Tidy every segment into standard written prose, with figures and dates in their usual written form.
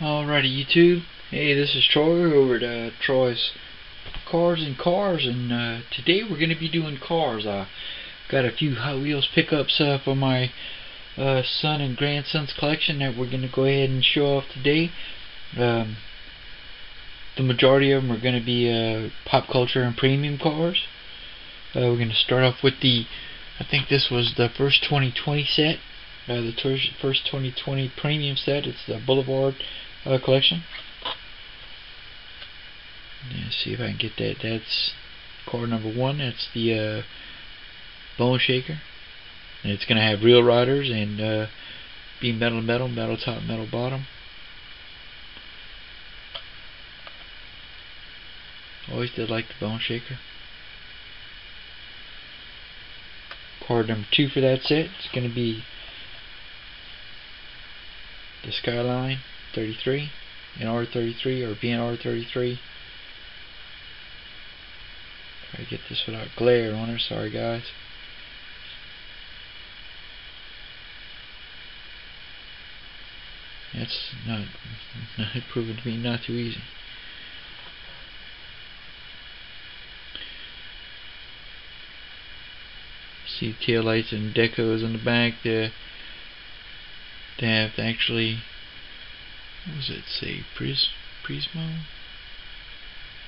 Alrighty, YouTube. Hey, this is Troy over at Troy's Cars and Cars, and today we're going to be doing cars. I got a few Hot Wheels pickups for my son and grandson's collection that we're going to go ahead and show off today. The majority of them are going to be pop culture and premium cars. We're going to start off with I think this was the first 2020 set. The first 2020 premium set. It's the Boulevard collection. Let's see if I can get that. That's car number 1. That's the Bone Shaker. And it's going to have real riders and be metal top, metal bottom. Always did like the Bone Shaker. Car number 2 for that set. It's going to be the Skyline 33, an R33 or BNR 33. Try to get this without glare on her. Sorry, guys. It's not proven to be not too easy. See tail lights and decos in the back. They have actually, what does it say? Prismo?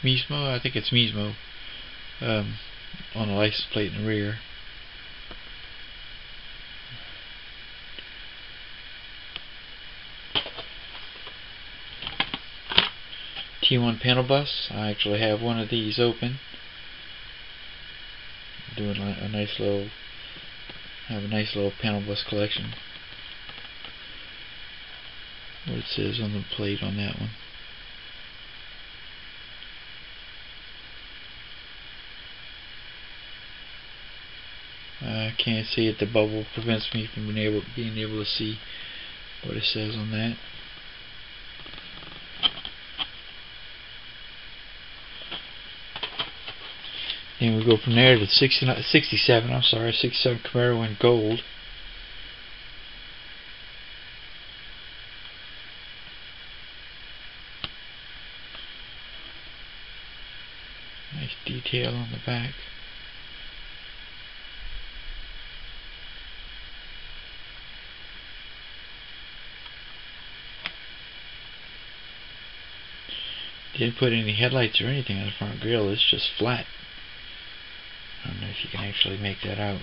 Mismo? I think it's Mismo on the license plate in the rear. T1 panel bus. I actually have one of these open. Doing a nice little, have a nice little panel bus collection. What it says on the plate on that one. I can't see it. The bubble prevents me from being able to see what it says on that. Then we go from there to 67. I'm sorry, 67 Camaro in gold. Nice detail on the back. Didn't put any headlights or anything on the front grille. It's just flat. I don't know if you can actually make that out.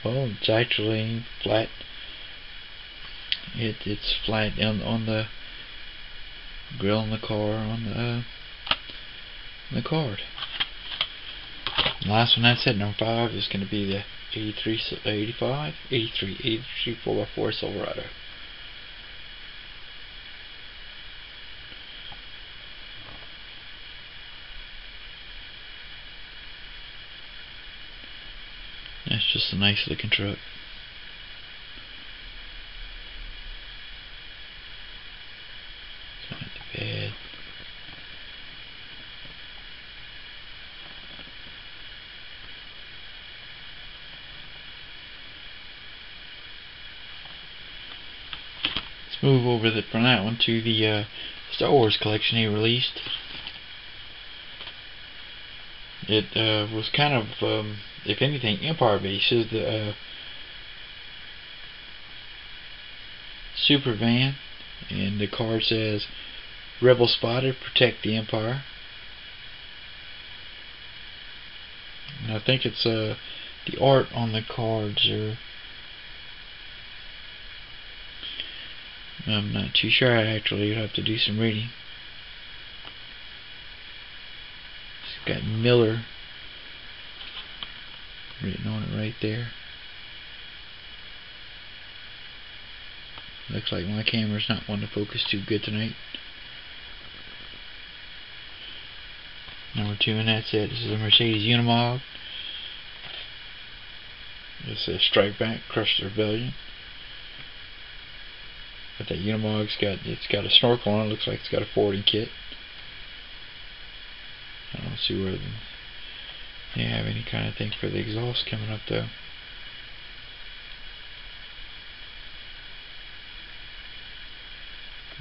Well, it's actually flat. It's flat on the grill in the car on the card. The last one I said, number 5, is going to be the 83 4x4 Silverado. That's just a nice looking truck. It's not too bad. Let's move over from that one to the Star Wars collection he released. It was kind of, if anything, Empire based. Is the Super Van, and the card says "Rebel spotted, protect the Empire." And I think it's the art on the cards are, I'm not too sure. Actually, you'd have to do some reading. It's got Miller written on it right there. Looks like my camera's not wanting to focus too good tonight. Number 2, and that's it. This is a Mercedes Unimog. It says Strike Back, Crush the Rebellion. But that Unimog's got a snorkel on it. Looks like it's got a forwarding kit. I don't see where they have any kind of thing for the exhaust coming up though.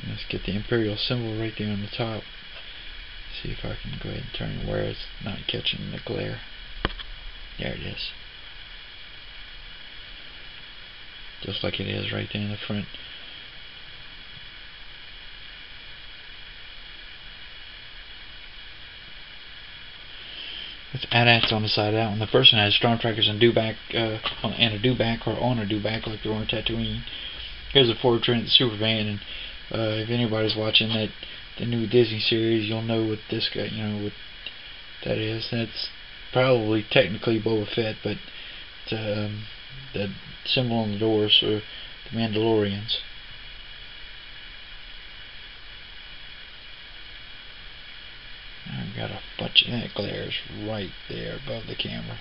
Let's get the Imperial symbol right there on the top. See if I can go ahead and turn where it's not catching the glare. There it is. Just like it is right there in the front. Let's add that on the side of that one. The first one has Stormtrackers and dewback, and a dewback or on a dewback like they're on Tatooine. Here's a Ford Trent Supervan, and if anybody's watching the new Disney series, you'll know what this guy, what that is. That's probably technically Boba Fett, but the symbol on the doors are the Mandalorians. I've got a bunch of that glares right there above the camera.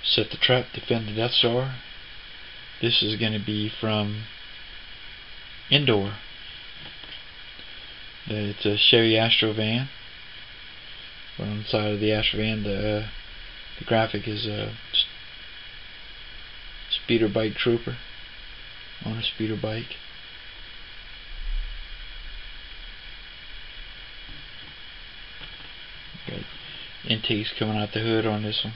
Set the trap, defend the Death Star. This is going to be from Endor. It's a Chevy Astro van. But on the side of the Astro van, the graphic is a speeder bike trooper on a speeder bike. Got intakes coming out the hood on this one.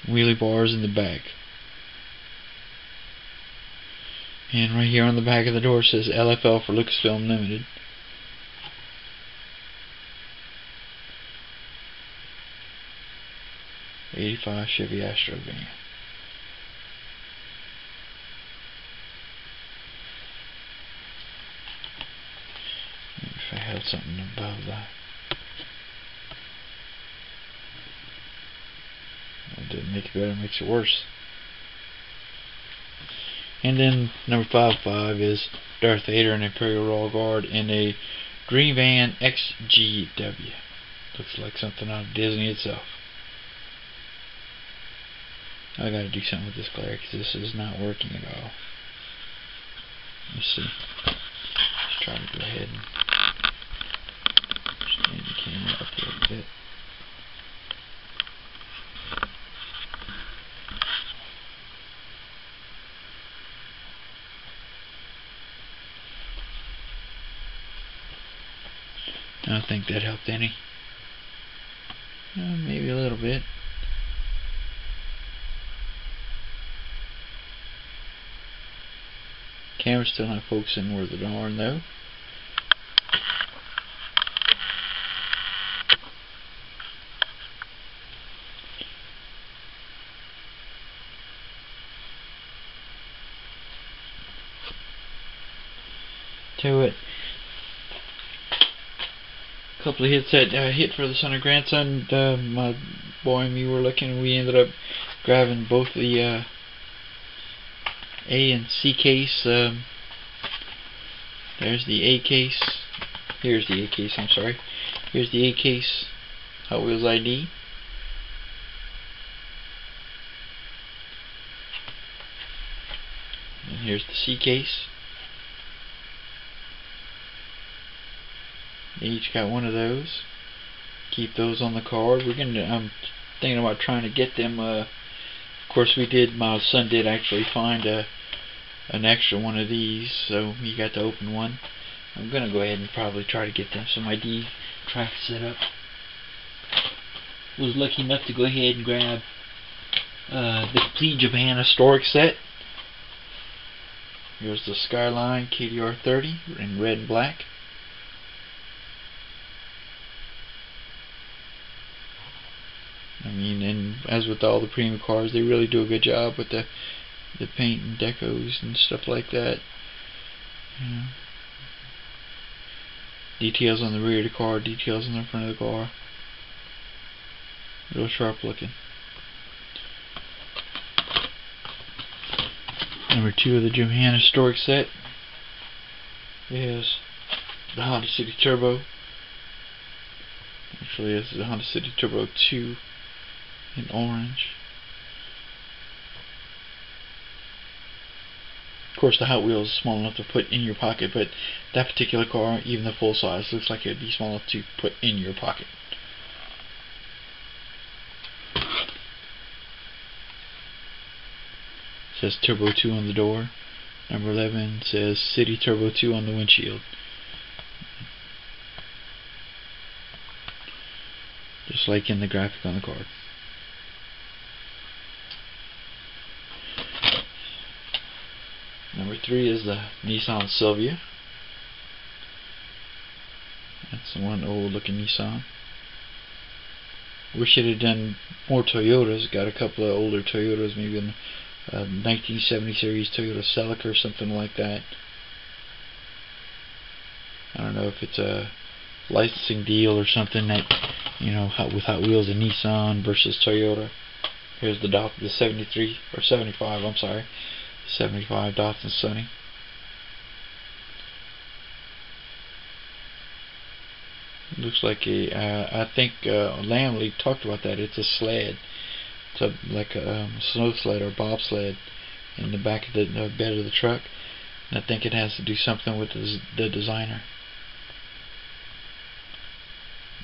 Wheelie bars in the back. And right here on the back of the door says LFL for Lucasfilm Limited. '85 Chevy Astro van. Maybe if I had something above that. It didn't make it better, it makes it worse. And then number 55 is Darth Vader and Imperial Royal Guard in a Dream Van XGW. Looks like something out of Disney itself. I gotta do something with this glare because this is not working at all. Let's see. Let's try to go ahead and stand the camera up a little bit. I don't think that helped any. Maybe a little bit. Camera's still not focusing worth a darn though. To it. A couple of hits that hit for the son of grandson. My boy and me were looking. We ended up grabbing both the A and C case. There's the A case. Here's the A case, I'm sorry. Here's the A case Hot Wheels ID. And here's the C case. They each got one of those. Keep those on the card. I'm thinking about trying to get them. Of course, my son did actually find an extra one of these, so he got to open one. I'm gonna go ahead and probably try to get them some ID track set up. Was lucky enough to go ahead and grab the Complete Japan Historic set. Here's the Skyline KDR 30 in red and black. I mean, and as with all the premium cars, they really do a good job with the paint and decos and stuff like that. Yeah. Details on the rear of the car, details on the front of the car. Real sharp looking. Number 2 of the Japan Historic set is the Honda City Turbo. Actually, this is the Honda City Turbo 2 in orange. course, the Hot Wheels is small enough to put in your pocket, but that particular car, even the full size, looks like it'd be small enough to put in your pocket. It says Turbo 2 on the door. Number 11 says City Turbo 2 on the windshield. Just like in the graphic on the card. Number 3 is the Nissan Silvia. That's the one old looking Nissan. Wish it had done more Toyotas. Got a couple of older Toyotas, maybe in 1970 series Toyota Celica or something like that. I don't know if it's a licensing deal or something that, you know, with Hot Wheels and Nissan versus Toyota. Here's the 73 or 75. I'm sorry, 75 Datsun Sunny. Looks like a. I think Lamley talked about that. It's a sled. It's like a snow sled or bobsled in the back of the bed of the truck. And I think it has to do something with the designer.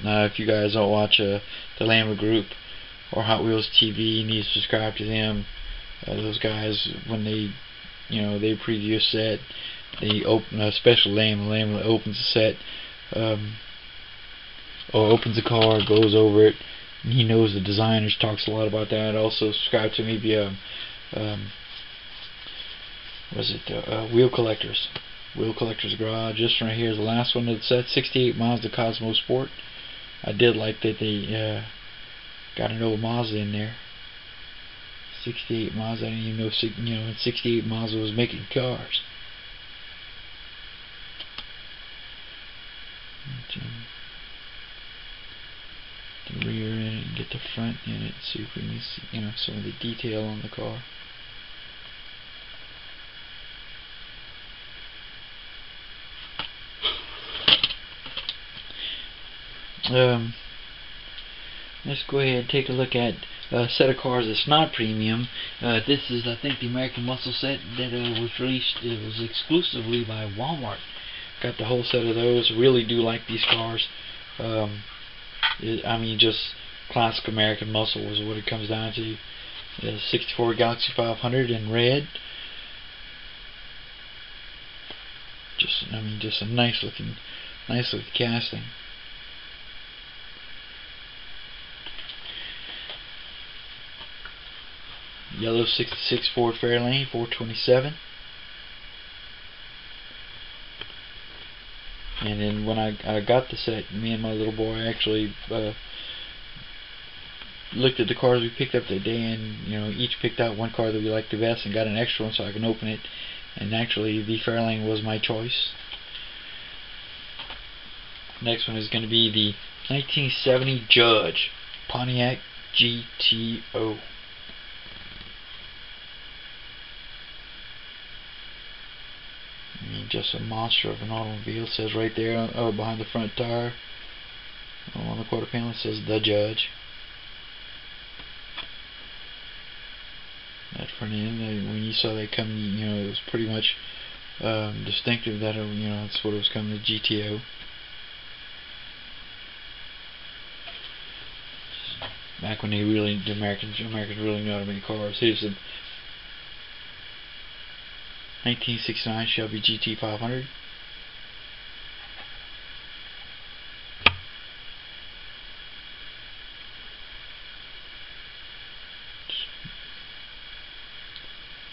Now, if you guys don't watch the Lamley Group or Hot Wheels TV, you need to subscribe to them. Those guys, when they, they preview a set, they open a special Lamley opens the set, or opens the car, goes over it, and he knows the designers, talks a lot about that. Also subscribe to me via Wheel Collectors Garage. Just right here is the last one of the set, 68 Mazda Cosmo Sport. I did like that they got an old Mazda in there. 68 Mazda. I didn't even know 68 Mazda was making cars. The rear in it and get the front in it. See if we can see, some of the detail on the car. Let's go ahead and take a look at a set of cars that's not premium. This is, I think, the American Muscle set that was released. It was exclusively by Walmart. Got the whole set of those. Really do like these cars. I mean, just classic American muscle is what it comes down to. The 64 Galaxie 500 in red. Just a nice looking casting. Yellow 66 Ford Fairlane 427. And then when I got the set, me and my little boy actually looked at the cars we picked up that day, and each picked out one car that we liked the best and got an extra one so I can open it. And actually, the Fairlane was my choice. Next one is going to be the 1970 Judge Pontiac GTO. Just a monster of an automobile. It says right there behind the front tire on the quarter panel, it says The Judge. That front end, when you saw that coming, it was pretty much distinctive that that's what it was coming, the GTO. Back when the Americans really knew how to make cars. Here's the 1969 Shelby GT 500.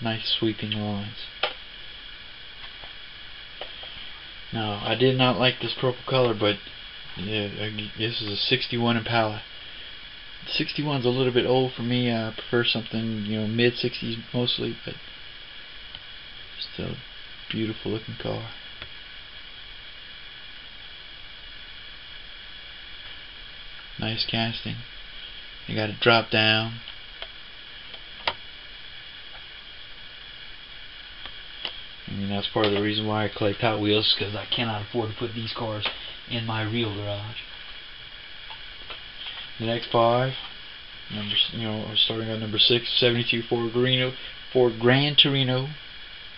Nice sweeping lines. Now, I did not like this purple color, but yeah, this is a 61 Impala. 61's a little bit old for me. I prefer something, mid 60s mostly, but still a beautiful looking car. Nice casting. You got it drop down. That's part of the reason why I collect Hot Wheels, because I cannot afford to put these cars in my real garage. The next 5, starting at number 6, 72 Ford Gran Torino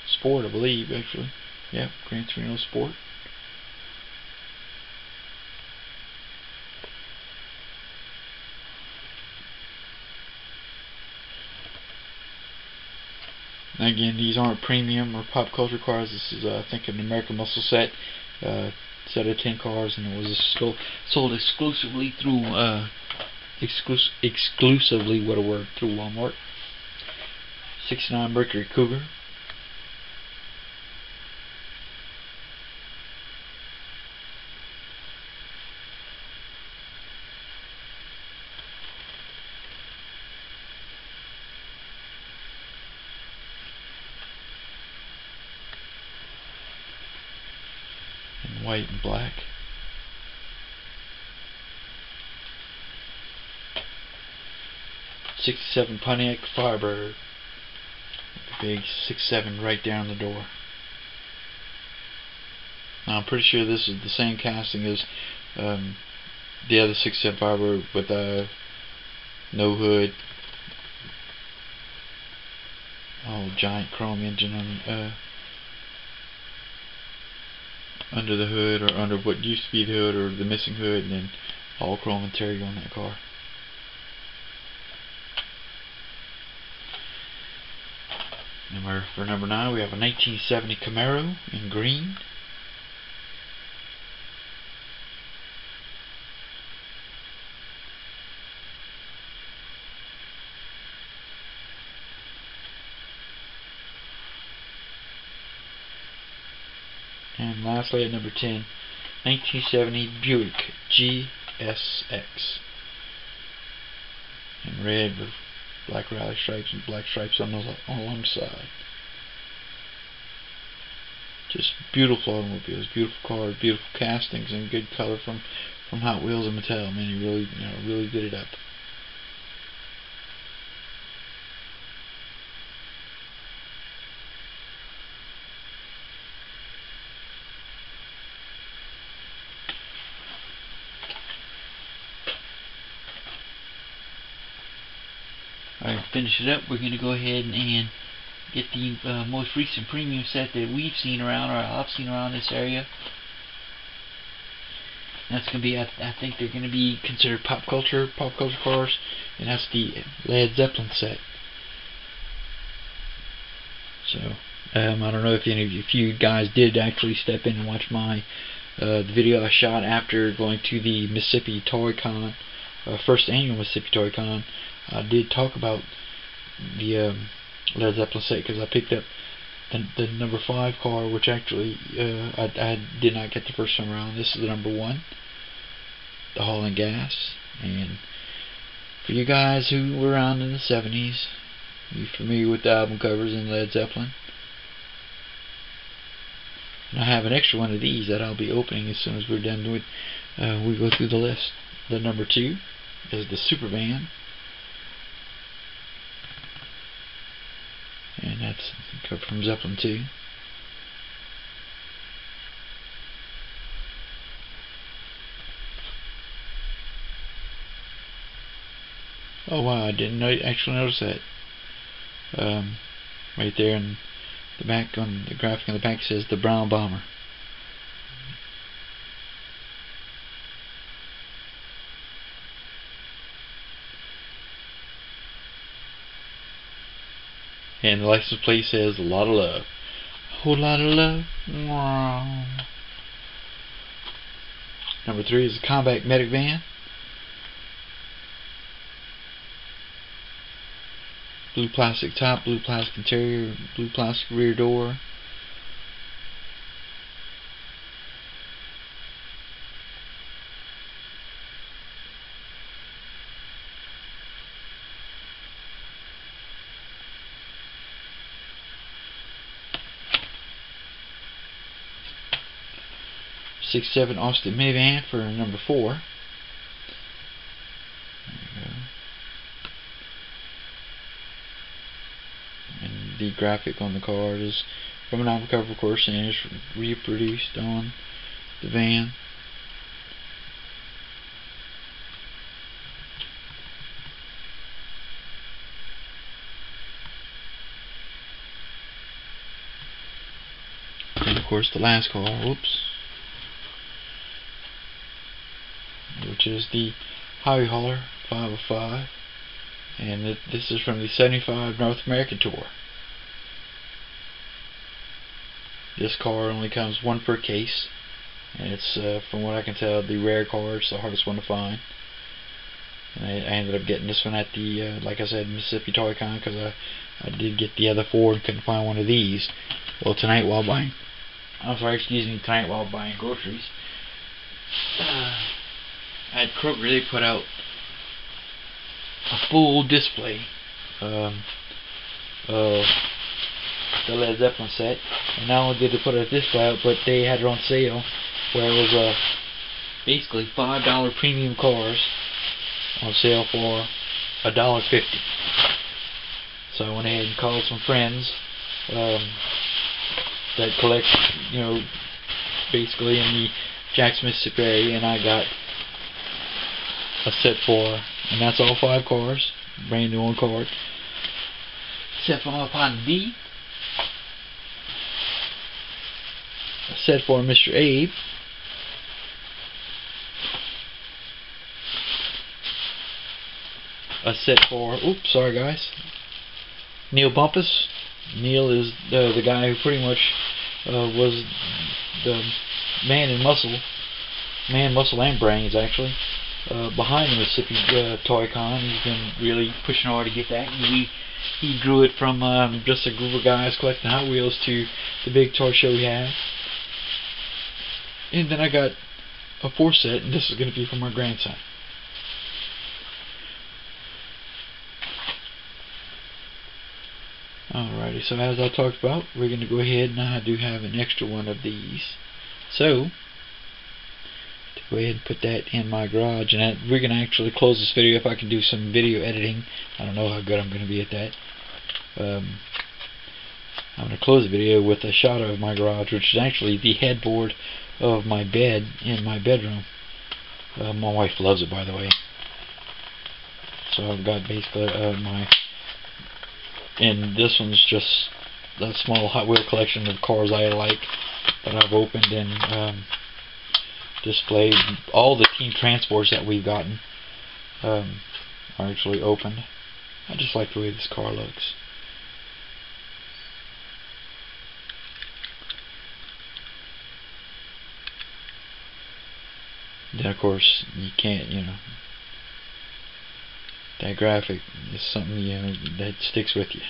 Sport, I believe, actually. Yep, Gran Torino Sport. Again, these aren't premium or pop culture cars. This is, I think, an American Muscle set, set of 10 cars, and it was sold exclusively through, exclusively, what a word, through Walmart. 69 Mercury Cougar. In white and black. '67 Pontiac Firebird. Big 6.7 right down the door. Now, I'm pretty sure this is the same casting as the other 6.7 Firebird with no hood. Oh, giant chrome engine on under the hood, or under what used to be the hood, or the missing hood, and then all chrome interior on that car. For number 9, we have a 1970 Camaro in green. And lastly, at number 10, 1970 Buick GSX in red with black rally stripes and black stripes on the side. Just beautiful automobiles, beautiful cars, beautiful castings, and good color from Hot Wheels and Mattel. Man, he really did it up. Alright, finish it up. We're going to go ahead and get the most recent premium set that we've seen around, or I've seen around this area. That's going to be, I think they're going to be considered pop culture cars, and that's the Led Zeppelin set. So, I don't know if you guys did actually step in and watch my the video I shot after going to the Mississippi Toy Con, first annual Mississippi Toy Con. I did talk about the Led Zeppelin set, because I picked up the number 5 car, which actually I did not get the first time around. This is the number 1, the Hall and Gas. And for you guys who were around in the 70s, you're familiar with the album covers in Led Zeppelin. And I have an extra one of these that I'll be opening as soon as we're done with we go through the list. The number 2 is the Supervan. And that's from Zeppelin 2. Oh wow, I didn't actually notice that. Right there in the back, on the graphic on the back, says the Brown Bomber. And the license plate says a lot of love. A whole lot of love. Wow. Number 3 is a Combat Medic Van. Blue plastic top, blue plastic interior, blue plastic rear door. '67 Austin minivan for number 4. There you go. And the graphic on the card is from an album cover, of course, and it's reproduced on the van. course, the last car, whoops, which is the Highway Hauler 505, and this is from the 75 North American Tour. This car only comes one per case, and it's, from what I can tell, the rare car. It's the hardest one to find. And I ended up getting this one at the, like I said, Mississippi Toy Con, because I did get the other four and couldn't find one of these. Well, tonight while buying groceries, at Kroger they put out a full display of the Led Zeppelin set, and not only did they put a display out, but they had it on sale, where it was basically $5 premium cars on sale for $1.50. So I went ahead and called some friends that collect, you know, basically in the Jackson, Mississippi area, and I got a set for, and that's all 5 cars, brand new on card. Set for my partner D, a set for Mr. Abe, a set for, oops, sorry guys, Neil Bumpus. Neil is the guy who pretty much was the man, muscle and brains actually behind the Mississippi Toy Con. He's been really pushing hard to get that. And he grew it from just a group of guys collecting Hot Wheels to the big toy show we had. And then I got a 4th set, and this is going to be for my grandson. Alrighty, so as I talked about, we're going to go ahead, and I do have an extra one of these. So, to go ahead and put that in my garage, and we're going to actually close this video if I can do some video editing. I don't know how good I'm going to be at that. I'm going to close the video with a shot of my garage, which is actually the headboard of my bed in my bedroom. My wife loves it, by the way. So I've got basically and this one's just a small Hot Wheel collection of cars I like that I've opened and displayed. All the Team Transports that we've gotten are actually opened. I just like the way this car looks. Then of course you can't, you know, that graphic is something, you know, that sticks with you.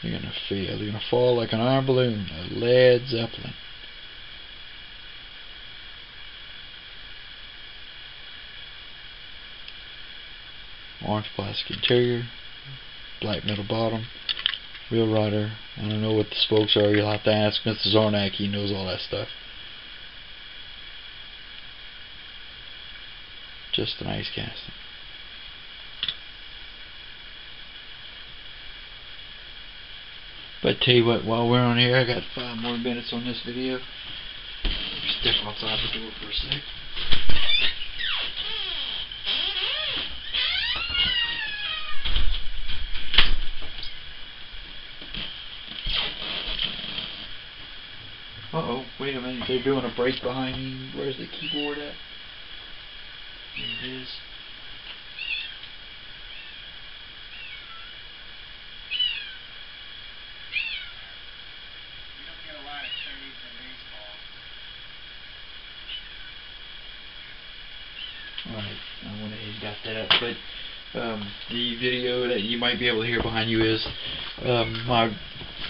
You're gonna feel, you're gonna fall like an iron balloon. A Led Zeppelin. Orange plastic interior, black metal bottom, wheel rider. I don't know what the spokes are. You'll have to ask Mr. Zornak. He knows all that stuff. Just a nice casting. But tell you what, while we're on here, I got 5 more minutes on this video. Step outside the door for a sec. Uh-oh, wait a minute, they're doing a break behind me. Where's the keyboard at? Here it is. You don't get a lot of saves in baseball. Alright, I went ahead and got that up, but the video that you might be able to hear behind you is my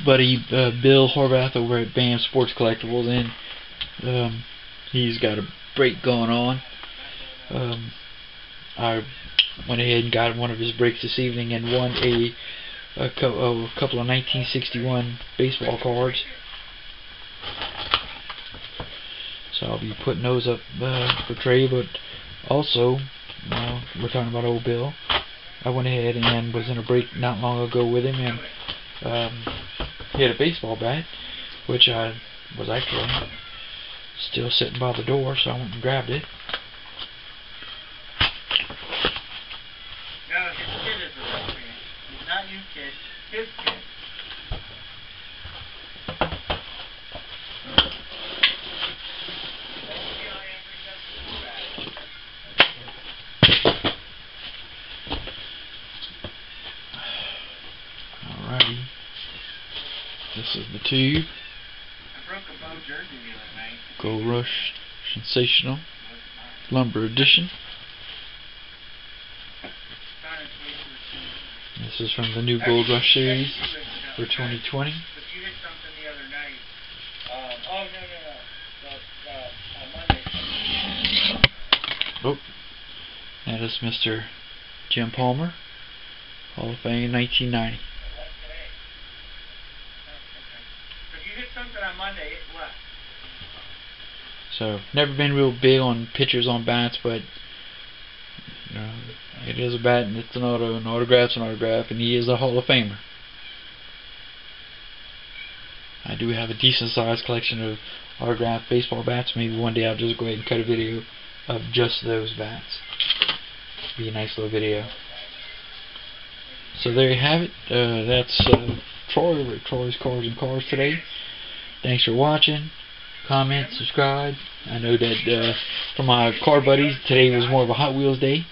buddy Bill Horvath over at BAM Sports Collectibles, and he's got a break going on. I went ahead and got one of his breaks this evening and won a couple of 1961 baseball cards. So I'll be putting those up for trade. But also, we're talking about old Bill. I went ahead and was in a break not long ago with him, and he had a baseball bat, which I was actually still sitting by the door, so I went and grabbed it. No, his kid is a real fan. He's not your kid, his kid. Tube, I broke a Bo jersey the other night. Gold Rush Sensational, Wasn't mine. Lumber Edition. Found its way to the This is from the new Gold Rush series for 2020. But you did something the other night. Oh, no. On Monday. Oh, that is Mr. Jim Palmer, Hall of Fame 1990. What, today? Oh, okay. But you did something on Monday. What? So, never been real big on pictures on bats, but you know, it is a bat and it's an auto, an autograph's an autograph, and he is a Hall of Famer. I do have a decent sized collection of autographed baseball bats. Maybe one day I'll just go ahead and cut a video of just those bats. Be a nice little video. So there you have it. That's Troy over at Troy's Cards and Cars today. Thanks for watching. Comment, subscribe. I know that for my car buddies, today was more of a Hot Wheels day.